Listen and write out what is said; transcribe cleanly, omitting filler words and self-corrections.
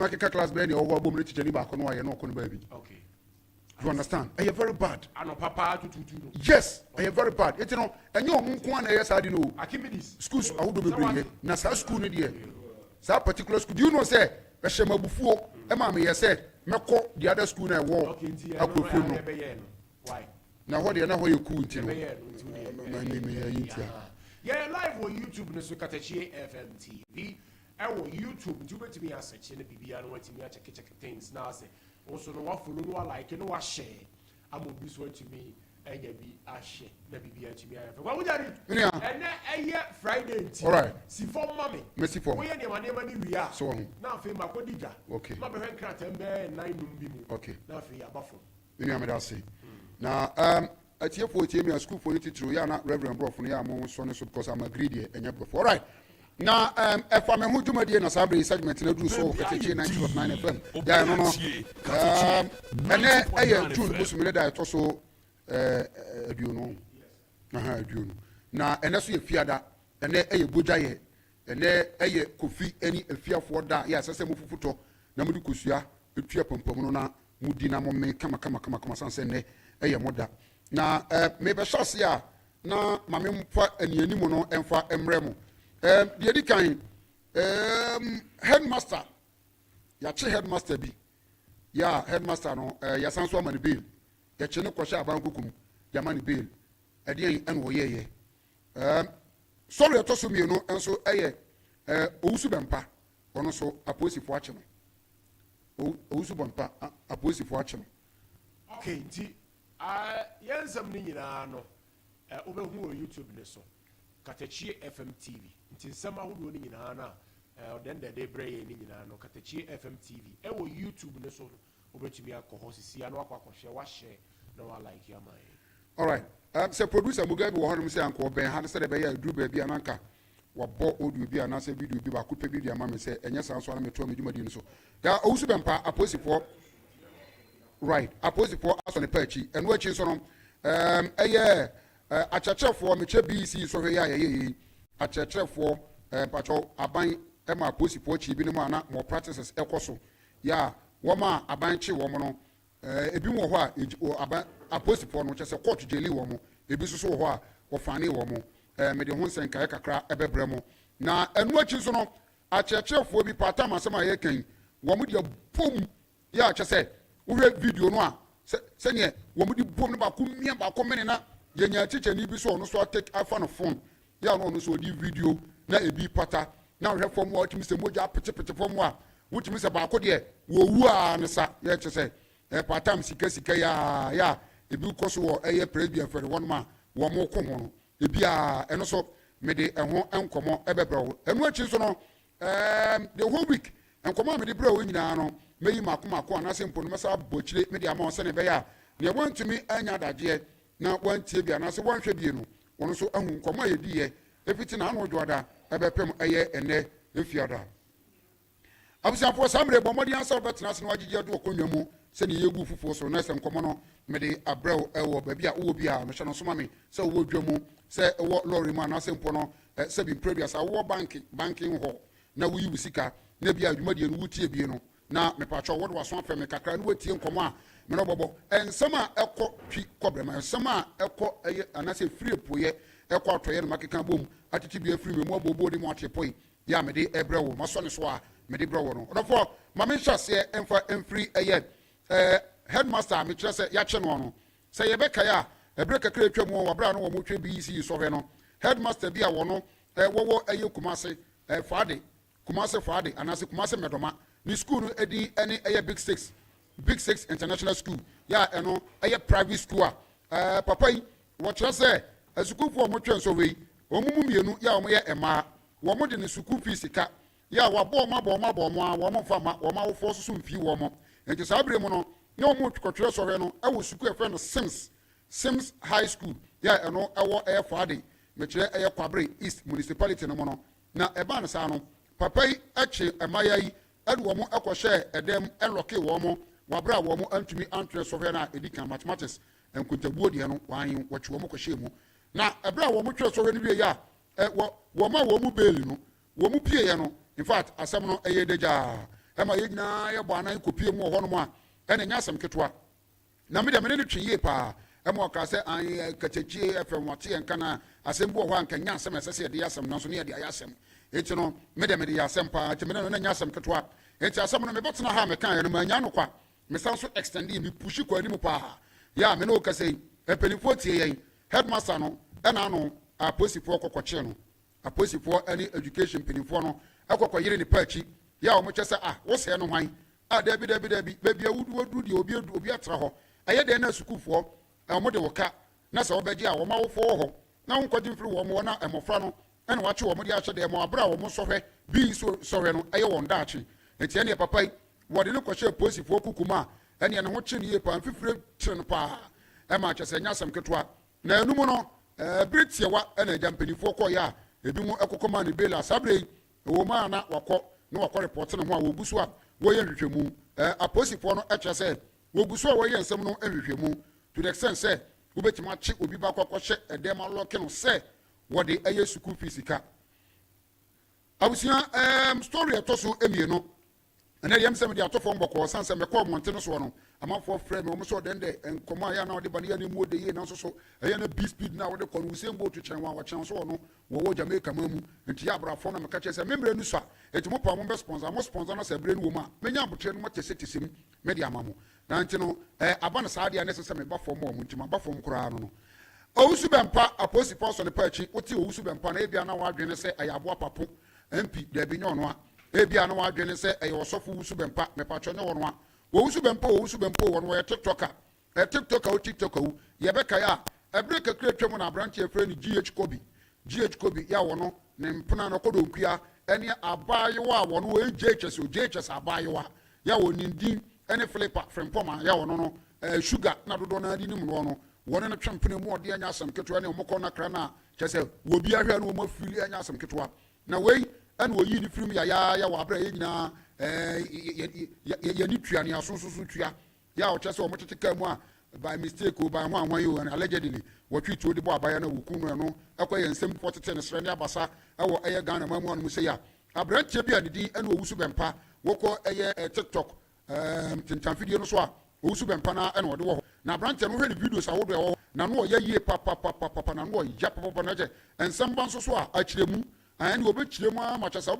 Makeka class be ni owo abom teacher ni ba ko no aye no ko no baby. Okay. You understand? Are you very bad? Ano papa tututu. Yes, are you very bad? You know, enye omu nko na yes adi no. Akimidis. Schools awodo bebre na sa school ni de. Sa particular school. Do you know say ehemabufuo e ma me yes meko the other school na wo akofo no. Why? Na ho de na ho ye cool nti no. Yeah, live on YouTube no so Katakyie FM TV. Our YouTube, do bet me as a chin, BB, and what me check things now. Say also, no one follow, no like, no one share. I will be swear to me, and you be a share, maybe be a chimney. What would I do? And a year Friday, all right. See for mommy, Missy for me, and your name, we are so now. Fame, my codija. Okay, my parent can't and bear 9 moon. Okay, now for your buffer. You know, I say now, at your 40 school for you to Yana, Reverend Bro from Yamon, son, because I'm a greedy and you're before, right? Now, if I'm a Hujuma and a Sabri segment, you do so, Katakyie 90.9 FM. Yeah, no. And then I choose Busumida also, do you know? Do you know? Now, and that's your Fiada, and then a Bujaye, and then a Kofi, any fear for that. Yes, I say Mufuto, Namudukusia, a Tia Pompomona, Mudina Mome, Kama, Sansene, a Moda. Now, maybe Shasia, now, Mamma and Yenimono and for Emremo. The other kind, headmaster, headmaster be, headmaster no, Sanso mani bill, Chino Kosha Bankukum, Yamani bill, at the end and ye. Sorry, I told you no, and so Usubampa, or also a pussy fortune. Usubampa, a pussy fortune. Okay, yes, I'm no, over who YouTube so. Katakyie FM TV. Until some who do in Hana, then the brain in no Katakyie FM TV. Ewo YouTube no so over to me a co-host, and walk share, no, I like your mind. All right. So producer Mugabe will say Uncle Ben had said a baby, drew baby and anchor. What bought would you be an answer video be could be your mamma say, and yes, I saw me to me so. There are also been a post for right. A post for us on the perch and watching some a year. A church for me, BC, so a church for Patrol, a buying Emma Pussy Pochi, Binamana, more practices, Ecoso. Ya, Wama, a banchi woman, a bit more a pussy for which is a court jelly woman, a business or funny woman, Median and Kayaka, a bebremo. Now, and what is on a church for be part time as my akin, one with your boom. Ya, just said, we have video noir. Send ye, one with you boom about Kumia, about coming Yenya teacher ni bi so no so take iPhone phone ya no so di video na ebi pata na hwe form wa timi se moja pete form wa wutimi se ba ko de wo wu a ne sa ya che se patam sika ya ebi ko so wo eye president for one man wo mo ko ho no ebi a eno so me de ho enkomo ebebra wo enu achi so no the whole week enkomo me de bra wo nyina no meyi makoma anase mpo no mesa bochire me de ama on se ne be ya ne want to me anya daje na one TV and I say one should be no one so come my dear if it's an annual joda ebepem eye ene efiada abusia for some rebomodi answer bet na se no agije do okonwamu se ne yegu fufu so na se nkomo no me de abrel ewo ba bia wo bia me hye no so ma me se wo dwamu se wo lorry man na se mpo no se bi previous wo banking ho na wo yi sika na bia adwumadi no wutie bie no na me pacho wo do waso afem me kakra no watie nkomo a me no bobo ensama ekọ twi kobrema ensama ekọ eye anase free poye ekọ atoye no makeka bom atiti bia free me mo abobo de mo atepoi ya me de ebrewo maso ne so a me de brewo no odofo ma me hyase emfa emfree eye headmaster me kire se ya che no se ye beka ya ebre kakra atwam wo wabra no wo mo twe BC so hwe no headmaster bia wo no wo eye kumase faade anase kumase medoma ni school no edi ene eye Big Six International School. Yeah, you know, a private school. Papa, what you say? A school for much so we. Omumu ya omo ema. Womo de school fees ka. Ya wa boma womo fama, womo force so mfi womo. Enti sabre mo no, na omo twotwe so hwe no, e wo school e friend Sims High School. Yeah, you know, e wo e faade. Me kire e Kwabre East Municipality no mo no. Na e ba no sa no. Papa yi eche emayai e do womo ekwohye edem eloke womo. Wabra womo antumi antre sohwe na edika mathematics enkuntabuo de no wan wachi womo kohye mu na ebra womo twe sohwe ni wie ya womo bail no womo pie ye no in fact asem no eye deja ma ye nyina ye bo anan kopie mu ho no mu a ene nya asem ketwa na me de me ne twe ye pa ema ka se an Katakyie FM wate en kana asem bo ho an kanya asem esese de asem no so ne de ayasem eti no me de asem pa eti me no nya asem ketwa eti asem no me betena ha me kan ye no ma nya no kwa me san so extend me pushi kwa ni mu pa ya me no ka sei epenifo tie yen headmaster no ena no aposifo kokokye no aposifo any education penifo no ekokoyire ni pachi ya o mo kyese wo se no hwan dabi baby awudu de obi atra ho aye de na sukufo mo de woka na se obeje a wo ma wo fo ho na wo nkodi mfiri wo mo na emofra no ena wache wo mo de ahye de mo abra wo mo sohwe bi sohwe no aye won daachi enti ene papa wo de ne kwahye aposifo kukuma ene ne ho kye ne pa mfifire kye no pa ma kyese nya sam ketwa na enum no Britia wa ena jampenifo ko ya ebi mu ekokoma ne bela sabre wo ma na wakọ na wakọ report ne ho a wo guso a wo ye hwehwemu aposifo no eche se wo guso a wo ye nsem no hwehwemu to the extent say wo betima chi obi ba kwakọhye edema lock no se wo de eye school fees ka abusia story etoso emieno ena yem se me de atofo mboko sanse me ko monte no so no amafo frame o mo so den de enkomo aya na ode bane ya ne mu ode ye na so so eye na b speed na ode ko no usem bo to chen wa chen so no wo Jamaica mamu enti ya brafo na me ka che se membre nu so enti mo pa mo be sponsor no se bre nu wo ma menya abotre no mate setisem me de amamo na enti no aba na sa de na se me ba fo mo enti ma ba fo mo kura no no owusu bempa apostle so ne pa chi oti owusu bempa na ebia na wa adwene se ayabo apapo MP da bi nyo no a ebia na wa adwene se ayosofo wusu bempa me pa cho ne wo no a owusu bempa wo no ye TikToker TikToker o TikToker wo ye be kai a ebre kakra twem na branch e frɛ ni GH Kobi ya wo no ne mpona no kodo nkua ene abayewa wo no e JHS abayewa ya wo nindin ene flipper frempoma ya wo no sugar na dodo na adi nim no wona na twempene mu ode anya asam ketwa ne omokọ na kra na kyese wo bi ahwe na o mafiri anya asam ketwa na wei ene wo yi ni firim ya wo abra ye nyina ye ni tua ne asososo tua ya o kyese o motete ka mu a by mistake o by one you and allegedly what we told the boy by na wukunu no akoye nsem potete ne sere ne abasa ewo eye Ghana mamu anu se ya abranche bia didi ene owusu bempa woko eye TikTok tintan video no so a owusu bempa na ene wode wo na abranche no hwe ni videos a wodo wo na no ye yie papa na no ya papa na je ensem ban so so a akiremu ene obekiremu a machasa